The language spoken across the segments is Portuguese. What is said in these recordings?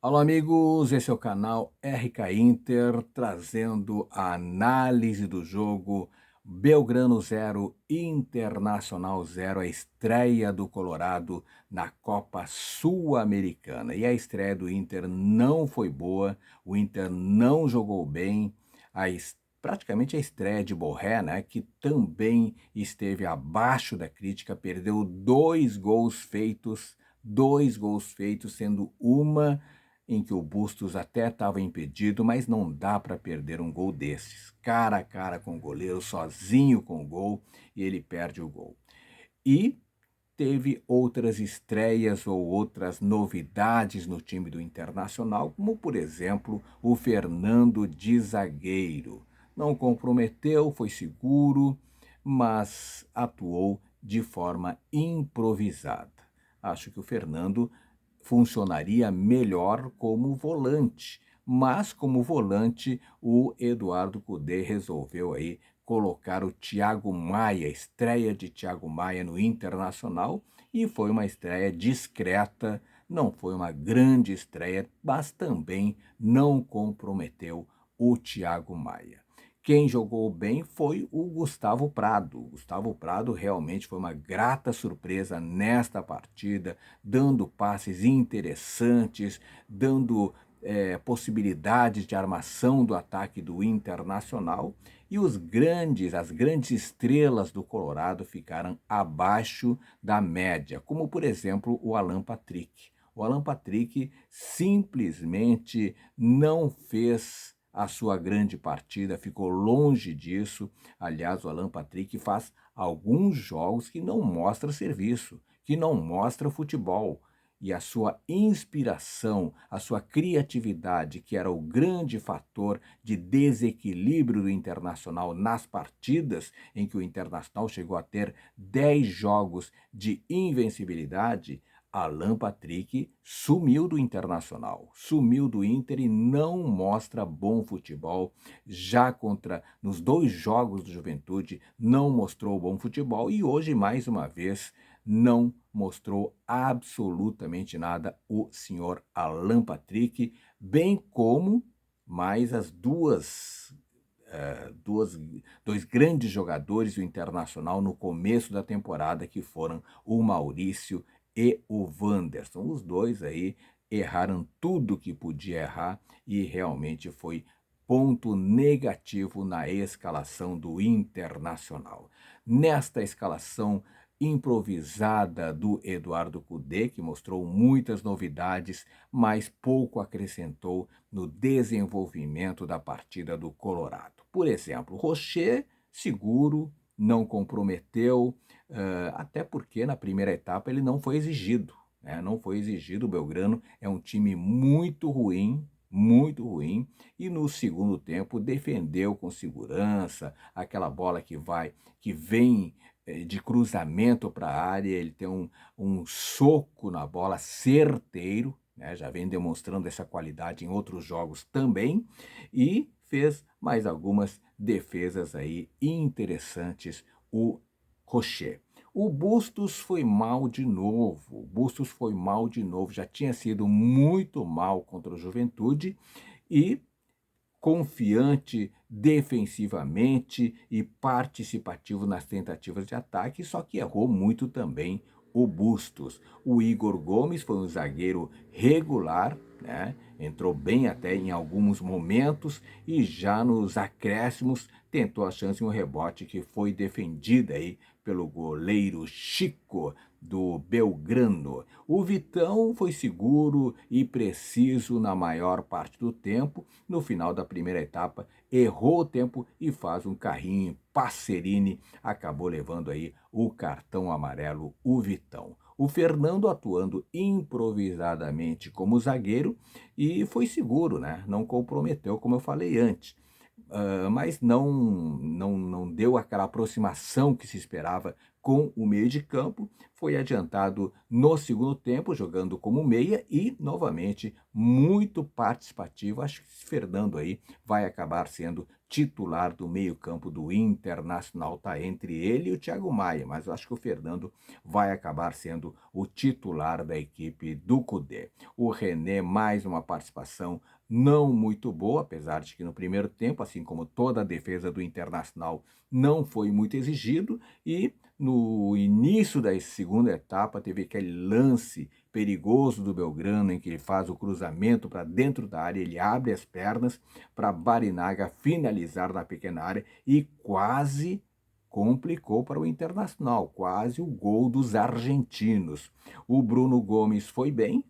Alô, amigos, esse é o canal RK Inter, trazendo a análise do jogo Belgrano 0, Internacional 0, a estreia do Colorado na Copa Sul-Americana. E a estreia do Inter não foi boa, o Inter não jogou bem, praticamente a estreia de Borré, né, que também esteve abaixo da crítica, perdeu dois gols feitos, sendo uma em que o Bustos até estava impedido, mas não dá para perder um gol desses. Cara a cara com o goleiro, sozinho com o gol, e ele perde o gol. E teve outras estreias ou outras novidades no time do Internacional, como por exemplo o Fernando de zagueiro. Não comprometeu, foi seguro, mas atuou de forma improvisada. Acho que o Fernando funcionaria melhor como volante, mas como volante o Eduardo Cudê resolveu aí colocar o Thiago Maia, estreia de Thiago Maia no Internacional, e foi uma estreia discreta, não foi uma grande estreia, mas também não comprometeu o Thiago Maia. Quem jogou bem foi o Gustavo Prado. O Gustavo Prado realmente foi uma grata surpresa nesta partida, dando passes interessantes, dando possibilidades de armação do ataque do Internacional, e as grandes estrelas do Colorado ficaram abaixo da média, como por exemplo o Alan Patrick. O Alan Patrick simplesmente não fez a sua grande partida, ficou longe disso. Aliás, o Alan Patrick faz alguns jogos que não mostra serviço, que não mostra futebol. E a sua inspiração, a sua criatividade, que era o grande fator de desequilíbrio do Internacional nas partidas, em que o Internacional chegou a ter 10 jogos de invencibilidade, Alan Patrick sumiu do Internacional, sumiu do Inter e não mostra bom futebol. Nos 2 jogos do Juventude, não mostrou bom futebol, e hoje, mais uma vez, não mostrou absolutamente nada o senhor Alan Patrick, bem como mais as dois grandes jogadores do Internacional no começo da temporada, que foram o Maurício e o Wanderson. Os dois aí erraram tudo que podia errar, e realmente foi ponto negativo na escalação do Internacional. Nesta escalação improvisada do Eduardo Cudê, que mostrou muitas novidades, mas pouco acrescentou no desenvolvimento da partida do Colorado. Por exemplo, Rocher, seguro, não comprometeu, até porque na primeira etapa ele não foi exigido. Né? Não foi exigido. O Belgrano é um time muito ruim, e no segundo tempo defendeu com segurança aquela bola que vem de cruzamento para a área. Ele tem um soco na bola certeiro, né? Já vem demonstrando essa qualidade em outros jogos também, e fez mais algumas defesas aí interessantes o Rocher. O Bustos foi mal de novo. O Bustos foi mal de novo. Já tinha sido muito mal contra o Juventude, e confiante defensivamente e participativo nas tentativas de ataque, só que errou muito também o Bustos. O Igor Gomes foi um zagueiro regular, né? Entrou bem até em alguns momentos, e já nos acréscimos tentou a chance em um rebote que foi defendida aí pelo goleiro Chico do Belgrano. O Vitão foi seguro e preciso na maior parte do tempo. No final da primeira etapa, errou o tempo e faz um carrinho Passerini, acabou levando aí o cartão amarelo, o Vitão. O Fernando atuando improvisadamente como zagueiro, e foi seguro, né? Não comprometeu, como eu falei antes. Mas não deu aquela aproximação que se esperava com o meio de campo, foi adiantado no segundo tempo, jogando como meia e, novamente, muito participativo. Acho que esse Fernando aí vai acabar sendo titular do meio-campo do Internacional. Está entre ele e o Thiago Maia, mas eu acho que o Fernando vai acabar sendo o titular da equipe do Cudê. O René, mais uma participação não muito boa, apesar de que no primeiro tempo, assim como toda a defesa do Internacional, não foi muito exigido, e no início da segunda etapa teve aquele lance perigoso do Belgrano em que ele faz o cruzamento para dentro da área, ele abre as pernas para Barinaga finalizar na pequena área e quase complicou para o Internacional, quase o gol dos argentinos. O Bruno Gomes foi bem,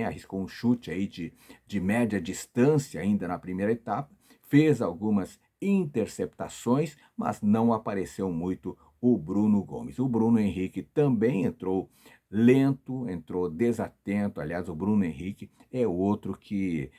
arriscou um chute aí de média distância ainda na primeira etapa, fez algumas interceptações, mas não apareceu muito o Bruno Gomes. O Bruno Henrique também entrou lento, entrou desatento. Aliás, o Bruno Henrique é outro que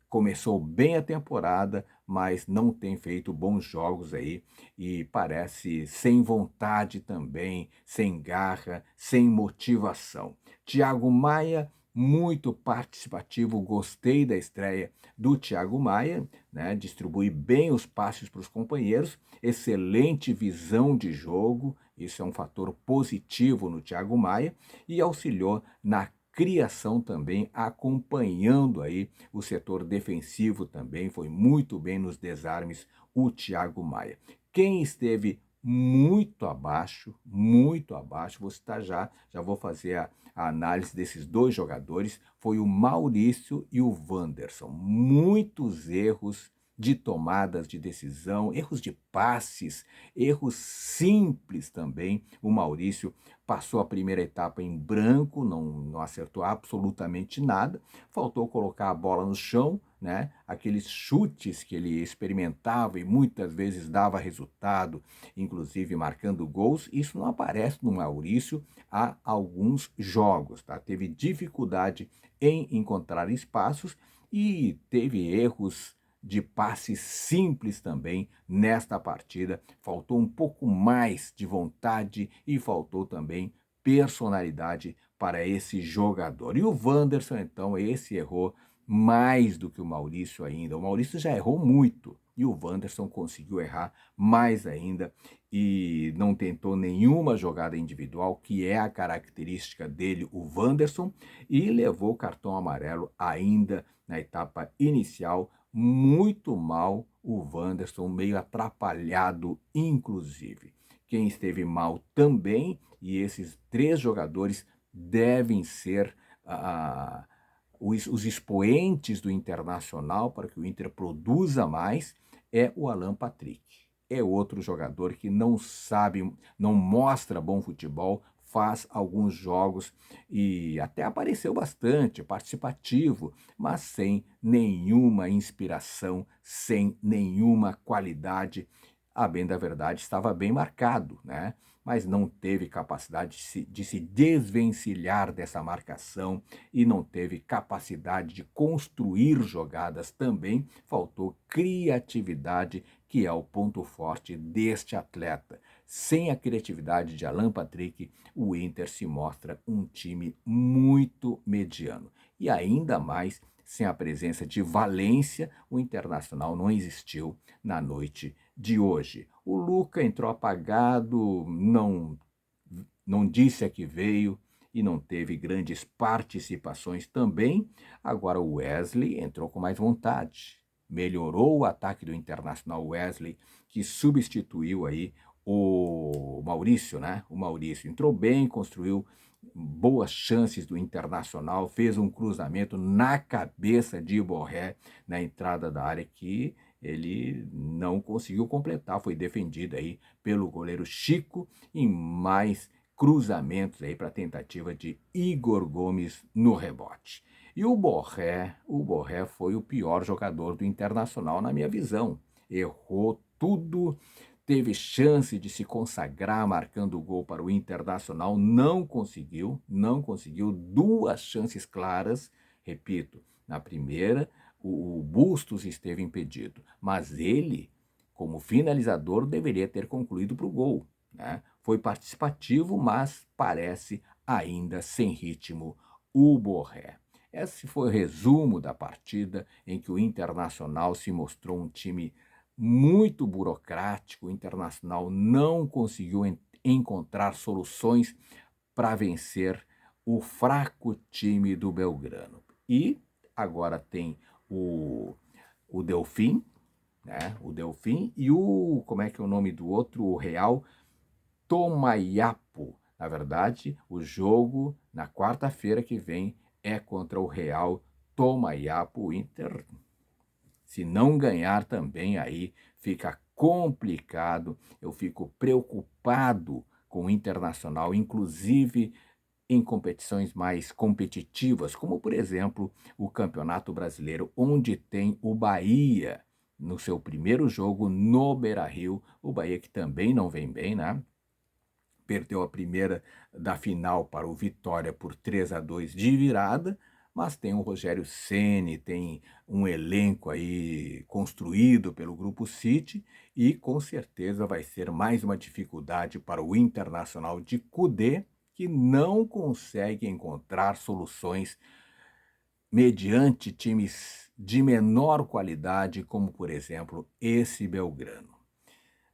começou bem a temporada, mas não tem feito bons jogos aí e parece sem vontade também, sem garra, sem motivação. Thiago Maia, muito participativo, gostei da estreia do Thiago Maia, né? Distribui bem os passes para os companheiros, excelente visão de jogo, isso é um fator positivo no Thiago Maia, e auxiliou na criação também, acompanhando aí o setor defensivo também, foi muito bem nos desarmes o Thiago Maia. Quem esteve muito abaixo, vou citar já vou fazer a análise desses dois jogadores, foi o Maurício e o Wanderson. Muitos erros de tomadas de decisão, erros de passes, erros simples também. O Maurício passou a primeira etapa em branco, não acertou absolutamente nada, faltou colocar a bola no chão, né? Aqueles chutes que ele experimentava e muitas vezes dava resultado, inclusive marcando gols, isso não aparece no Maurício há alguns jogos, tá? Teve dificuldade em encontrar espaços e teve erros de passes simples também nesta partida. Faltou um pouco mais de vontade e faltou também personalidade para esse jogador. E o Wanderson, então, esse errou mais do que o Maurício ainda. O Maurício já errou muito e o Wanderson conseguiu errar mais ainda e não tentou nenhuma jogada individual, que é a característica dele, o Wanderson, e levou o cartão amarelo ainda na etapa inicial, muito mal o Wanderson, meio atrapalhado inclusive. Quem esteve mal também, e esses três jogadores devem ser os expoentes do Internacional para que o Inter produza mais, é o Alan Patrick. É outro jogador que não sabe, não mostra bom futebol, faz alguns jogos e até apareceu bastante, participativo, mas sem nenhuma inspiração, sem nenhuma qualidade. A bem da verdade, estava bem marcado, né? Mas não teve capacidade de se desvencilhar dessa marcação e não teve capacidade de construir jogadas também. Faltou criatividade, que é o ponto forte deste atleta. Sem a criatividade de Alan Patrick, o Inter se mostra um time muito mediano. E ainda mais sem a presença de Valência, o Internacional não existiu na noite de hoje. O Luca entrou apagado, não disse a que veio e não teve grandes participações também. Agora o Wesley entrou com mais vontade. Melhorou o ataque do Internacional. Wesley, que substituiu aí o Maurício, né? O Maurício entrou bem, construiu boas chances do Internacional, fez um cruzamento na cabeça de Borré na entrada da área que ele não conseguiu completar, foi defendido aí pelo goleiro Chico em mais cruzamentos aí para tentativa de Igor Gomes no rebote. E o Borré foi o pior jogador do Internacional na minha visão. Errou tudo, teve chance de se consagrar marcando o gol para o Internacional, não conseguiu duas chances claras, repito, na primeira o Bustos esteve impedido, mas ele, como finalizador, deveria ter concluído para o gol, né? Foi participativo, mas parece ainda sem ritmo o Borré. Esse foi o resumo da partida em que o Internacional se mostrou um time muito burocrático. O Internacional não conseguiu encontrar soluções para vencer o fraco time do Belgrano. E agora tem o Delfim, né? O Delfim e como é que é o nome do outro? O Real Tomayapo. Na verdade, o jogo na quarta-feira que vem é contra o Real Tomayapo. O Inter, se não ganhar também, aí fica complicado. Eu fico preocupado com o Internacional, inclusive em competições mais competitivas, como por exemplo o Campeonato Brasileiro, onde tem o Bahia no seu primeiro jogo no Beira-Rio. O Bahia que também não vem bem, né? Perdeu a primeira da final para o Vitória por 3-2 de virada, mas tem o Rogério Ceni, tem um elenco aí construído pelo Grupo City e com certeza vai ser mais uma dificuldade para o Internacional de Cudê, que não consegue encontrar soluções mediante times de menor qualidade, como por exemplo esse Belgrano.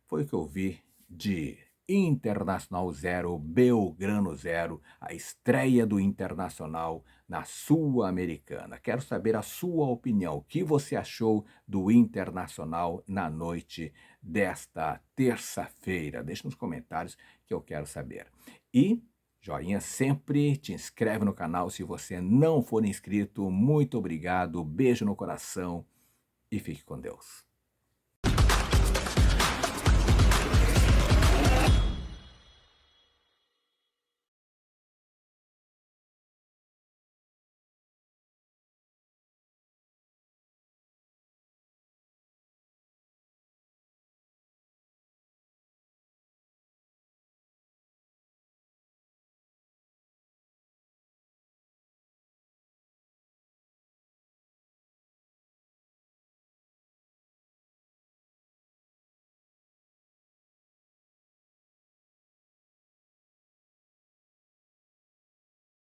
Foi o que eu vi de Internacional 0, Belgrano 0, a estreia do Internacional na Sul-Americana. Quero saber a sua opinião. O que você achou do Internacional na noite desta terça-feira? Deixe nos comentários que eu quero saber. E joinha sempre, te inscreve no canal se você não for inscrito. Muito obrigado, beijo no coração e fique com Deus.